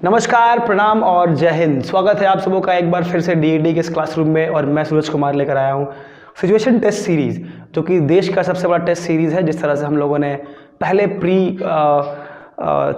नमस्कार, प्रणाम और जय हिंद। स्वागत है आप सबों का एक बार फिर से डीएडी के इस क्लासरूम में। और मैं सूरज कुमार लेकर आया हूँ सिचुएशन टेस्ट सीरीज़, जो कि देश का सबसे बड़ा टेस्ट सीरीज़ है। जिस तरह से हम लोगों ने पहले प्री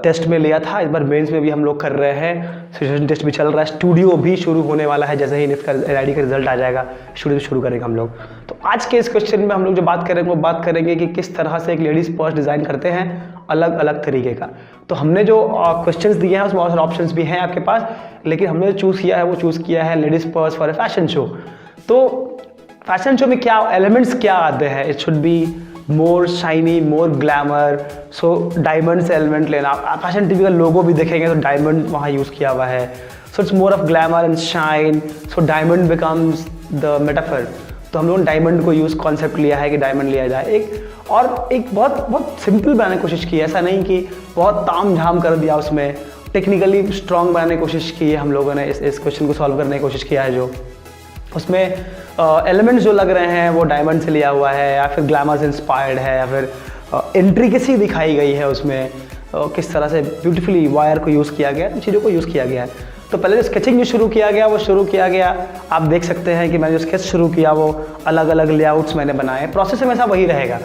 टेस्ट में लिया था, इस बार मेंस में भी हम लोग कर रहे हैं। सिचुएशन टेस्ट भी चल रहा है, स्टूडियो भी शुरू होने वाला है। जैसे ही इसका एलआईडी का रिजल्ट आ जाएगा, स्टूडियो शुरू करेंगे हम लोग। तो आज के इस क्वेश्चन में हम लोग जो बात करेंगे वो बात करेंगे कि किस तरह से एक लेडीज़ पर्स डिज़ाइन करते हैं, अलग अलग तरीके का। तो हमने जो क्वेश्चंस दिए हैं उसमें बहुत सारे ऑप्शंस भी हैं आपके पास, लेकिन हमने जो चूज़ किया है वो चूज़ किया है ladies purse for a fashion show. तो फैशन शो में क्या एलिमेंट्स क्या आते हैं? It should be more shiny, more glamour. So diamond से एलिमेंट लेना, फैशन टीवी का लोगो भी देखेंगे तो डायमंड वहाँ यूज़ किया हुआ है। So it's more of glamour and shine. So diamond becomes the metaphor. तो हम लोगों ने डायमंड को यूज़ कॉन्सेप्ट लिया है कि डायमंड लिया जाए। एक बहुत सिंपल बनाने की कोशिश की है, ऐसा नहीं कि बहुत ताम झाम कर दिया उसमें। टेक्निकली स्ट्रॉन्ग बनाने की कोशिश की है हम लोगों ने। इस क्वेश्चन को सॉल्व करने की कोशिश किया है। जो उसमें एलिमेंट्स जो लग रहे हैं वो डायमंड से लिया हुआ है, या फिर ग्लैमर से इंस्पायर्ड है, या फिर इंट्रिकेसी दिखाई गई है उसमें। किस तरह से ब्यूटीफुली वायर को यूज़ किया गया, चीज़ों को यूज़ किया गया है। तो पहले जो स्केचिंग जो शुरू किया गया आप देख सकते हैं कि मैंने जो स्केच शुरू किया वो अलग अलग लेआउट्स मैंने बनाए। प्रोसेस हमेशा वही रहेगा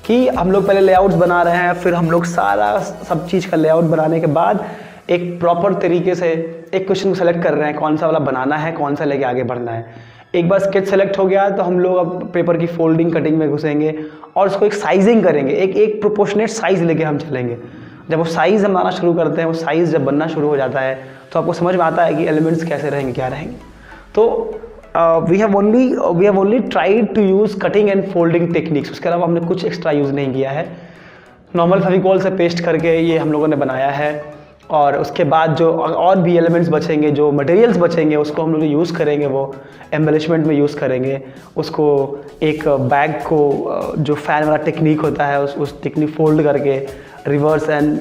कि हम लोग पहले लेआउट्स बना रहे हैं, फिर हम लोग सब चीज़ का लेआउट बनाने के बाद एक प्रॉपर तरीके से एक क्वेश्चन को सेलेक्ट कर रहे हैं, कौन सा वाला बनाना है, कौन सा लेके आगे बढ़ना है। एक बार स्केच सेलेक्ट हो गया तो हम लोग अब पेपर की फोल्डिंग कटिंग में घुसेंगे और उसको एक साइजिंग करेंगे। एक प्रोपोर्शनेट साइज़ लेके हम चलेंगे। जब वो साइज़ हम आना शुरू करते हैं, वो साइज़ जब बनना शुरू हो जाता है तो आपको समझ में आता है कि एलिमेंट्स कैसे रहेंगे, क्या रहेंगे। तो we have only tried to use cutting and folding techniques. उसके अलावा हमने कुछ एक्स्ट्रा यूज़ नहीं किया है। नॉर्मल फेविकॉल से पेस्ट करके ये हम लोगों ने बनाया है। और उसके बाद जो और भी एलिमेंट्स बचेंगे, जो मटेरियल्स बचेंगे, उसको हम लोग यूज़ करेंगे, वो एम्बेलिशमेंट में यूज़ करेंगे। उसको एक बैग को जो फ़ैन वाला टेक्निक होता है उस टेक्निक फोल्ड करके रिवर्स एंड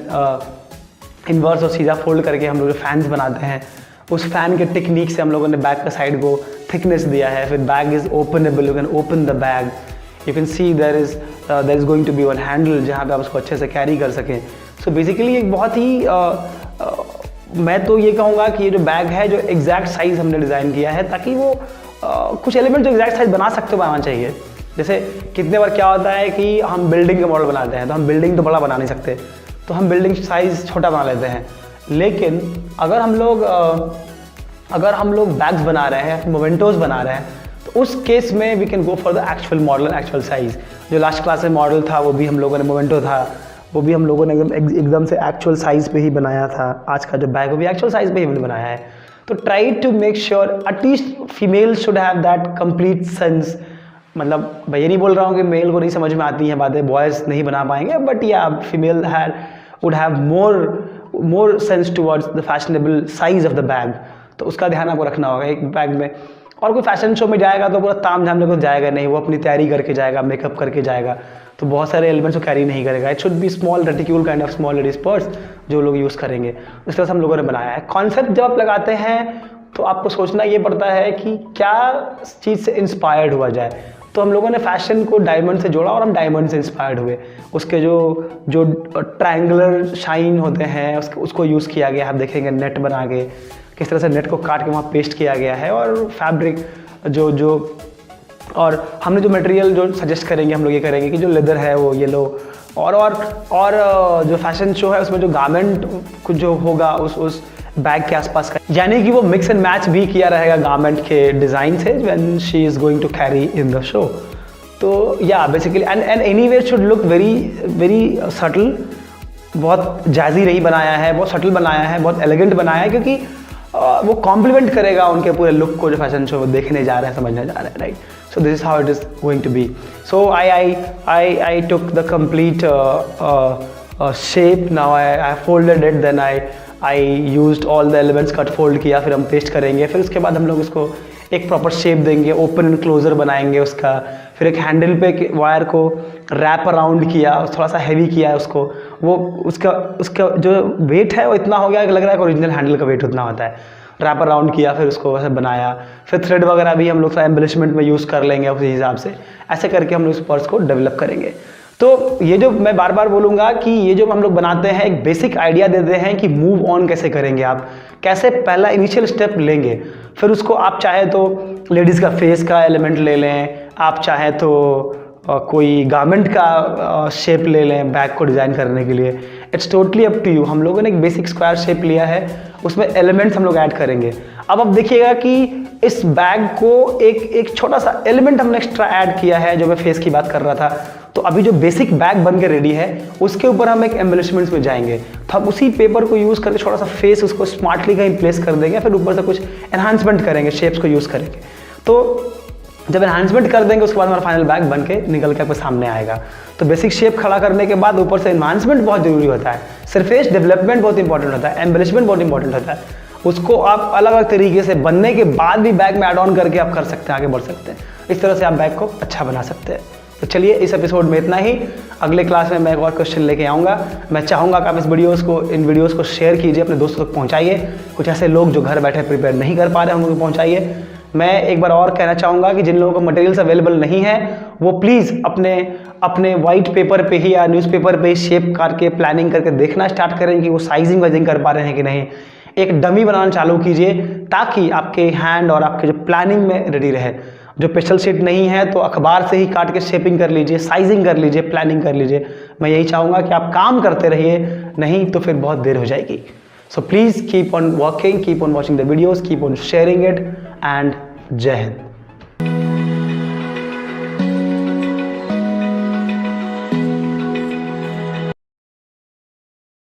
इन्वर्स और सीधा फोल्ड करके हम लोग जो फैंस बनाते हैं, उस फैन के टेक्निक से हम लोगों ने बैग का साइड को थिकनेस दिया है। फिर bag is openable, you can open the bag, you can see there is going to be one handle जहाँ पे आप उसको अच्छे से कैरी कर सकें। सो बेसिकली एक बहुत ही मैं तो ये कहूँगा कि ये जो बैग है जो एग्जैक्ट साइज़ हमने डिज़ाइन किया है, ताकि वो कुछ एलिमेंट जो एग्जैक्ट साइज़ बना सकते हो बनाना चाहिए। जैसे कितने बार क्या होता है कि हम बिल्डिंग का मॉडल बनाते हैं तो हम बिल्डिंग तो बड़ा बना नहीं सकते, तो हम बिल्डिंग साइज़ छोटा बना लेते हैं। लेकिन अगर हम लोग बैग्स बना रहे हैं, मोमेंटोज बना रहे हैं, तो उस केस में we can go for the actual model, actual size. जो लास्ट क्लास में मॉडल था वो भी हम लोगों ने, मोमेंटो था वो भी हम लोगों ने एकदम से एक्चुअल साइज़ पे ही बनाया था। आज का जो बैग वो भी एक्चुअल साइज़ पे ही हमने बनाया है। तो try to make sure at least female should have that complete sense. मतलब मैं ये नहीं बोल रहा हूँ कि मेल को नहीं समझ में आती हैं बातें, बॉयज़ नहीं बना पाएंगे, बट या female would have more sense towards the fashionable size of the bag. तो उसका ध्यान आपको रखना होगा एक बैग में। और कोई फैशन शो में जाएगा तो पूरा ताम झाम लेकर जाएगा नहीं, वो अपनी तैयारी करके जाएगा, मेकअप करके जाएगा, तो बहुत सारे एलिमेंट्स को कैरी नहीं करेगा। It should be small reticule kind of small ladies purse जो लोग यूज़ करेंगे। इस तरह से हम लोगों ने बनाया है। कॉन्सेप्ट जब आप लगाते हैं तो आपको सोचना ये पड़ता है कि क्या चीज़ से इंस्पायर्ड हुआ जाए। तो हम लोगों ने फैशन को डायमंड से जोड़ा और हम डायमंड से इंस्पायर्ड हुए। उसके जो ट्रायंगुलर शाइन होते हैं उसको यूज़ किया गया। आप देखेंगे नेट बना के किस तरह से नेट को काट के वहाँ पेस्ट किया गया है। और फैब्रिक और हमने जो मटेरियल जो सजेस्ट करेंगे हम लोग ये करेंगे कि जो लेदर है वो येलो। और जो फैशन शो है उसमें जो गारमेंट कुछ जो होगा उस बैग के आसपास का, यानी कि वो मिक्स एंड मैच भी किया रहेगा गारमेंट के डिज़ाइन से when she is going to carry in the show. तो या basically and anyway should look very subtle. बहुत जैज़ी नहीं बनाया है, बहुत सटल बनाया है, बहुत एलिगेंट बनाया है, क्योंकि वो कॉम्प्लीमेंट करेगा उनके पूरे लुक को जो फैशन शो देखने जा रहे हैं, समझने जा रहे हैं, right. So this is how it is going to be. So I took the complete shape. Now I folded it. Then I used all the elements, cut fold किया, फिर हम पेस्ट करेंगे। फिर उसके बाद हम लोग उसको एक प्रॉपर शेप देंगे, ओपन एंड क्लोजर बनाएंगे उसका। फिर एक हैंडल पे वायर को रैप अराउंड किया, थोड़ा सा हैवी किया है उसको। वो उसका जो वेट है वो इतना हो गया कि लग रहा है कि ओरिजिनल हैंडल का वेट उतना होता है। रैप अराउंड किया, फिर उसको वैसे बनाया। फिर थ्रेड वगैरह भी हम लोग एम्बेलिशमेंट में यूज़ कर लेंगे उसी हिसाब से। ऐसे करके हम लोग इस पर्स को डेवलप करेंगे। तो ये जो मैं बार बार बोलूँगा कि ये जो हम लोग बनाते हैं एक बेसिक आइडिया देते हैं कि मूव ऑन कैसे करेंगे, आप कैसे पहला इनिशियल स्टेप लेंगे, फिर उसको आप चाहे तो लेडीज़ का फेस का एलिमेंट ले लें, आप चाहे तो कोई गारमेंट का शेप ले लें बैग को डिज़ाइन करने के लिए, it's totally up to you. हम लोगों ने एक बेसिक स्क्वायर शेप लिया है, उसमें एलिमेंट्स हम लोग ऐड करेंगे। अब देखिएगा कि इस बैग को एक छोटा सा एलिमेंट हमने एक्स्ट्रा ऐड किया है, जो मैं फेस की बात कर रहा था। तो अभी जो बेसिक बैग बन के रेडी है उसके ऊपर हम एक एम्बेलिशमेंट्स में जाएंगे, तो हम उसी पेपर को यूज़ करके थोड़ा सा फेस उसको स्मार्टली कहीं प्लेस कर देंगे, फिर ऊपर से कुछ एनहांसमेंट करेंगे, शेप्स को यूज़ करेंगे। तो जब एनहांसमेंट कर देंगे उसके बाद हमारा फाइनल बैग बन के निकल के आपके सामने आएगा। तो बेसिक शेप खड़ा करने के बाद ऊपर से एनहांसमेंट बहुत जरूरी होता है, सरफेस डेवलपमेंट बहुत इंपॉर्टेंट होता है, एम्बेलिशमेंट बहुत इंपॉर्टेंट होता है। उसको आप अलग अलग तरीके से बनने के बाद भी बैग में ऐड ऑन करके आप कर सकते हैं, आगे बढ़ सकते हैं। इस तरह से आप बैग को अच्छा बना सकते हैं। तो चलिए इस एपिसोड में इतना ही। अगले क्लास में मैं एक और क्वेश्चन लेके आऊँगा। मैं चाहूँगा कि आप इन वीडियोज़ को शेयर कीजिए, अपने दोस्तों तक पहुँचाइए। कुछ ऐसे लोग जो घर बैठे प्रिपेयर नहीं कर पा रहे हैं उनको पहुँचाइए। मैं एक बार और कहना चाहूँगा कि जिन लोगों को मटेरियल्स अवेलेबल नहीं है वो प्लीज़ अपने वाइट पेपर पे ही या न्यूज़पेपर पे ही शेप करके प्लानिंग करके देखना स्टार्ट करें कि वो साइजिंग वाइजिंग कर पा रहे हैं कि नहीं। एक डमी बनाना चालू कीजिए ताकि आपके हैंड और आपके जो प्लानिंग में रेडी रहे। जो पेंसिल शीट नहीं है तो अखबार से ही काट के शेपिंग कर लीजिए, साइजिंग कर लीजिए, प्लानिंग कर लीजिए। मैं यही चाहूँगा कि आप काम करते रहिए, नहीं तो फिर बहुत देर हो जाएगी। So please keep on working, keep on watching the videos, keep on sharing it and जय हिंद।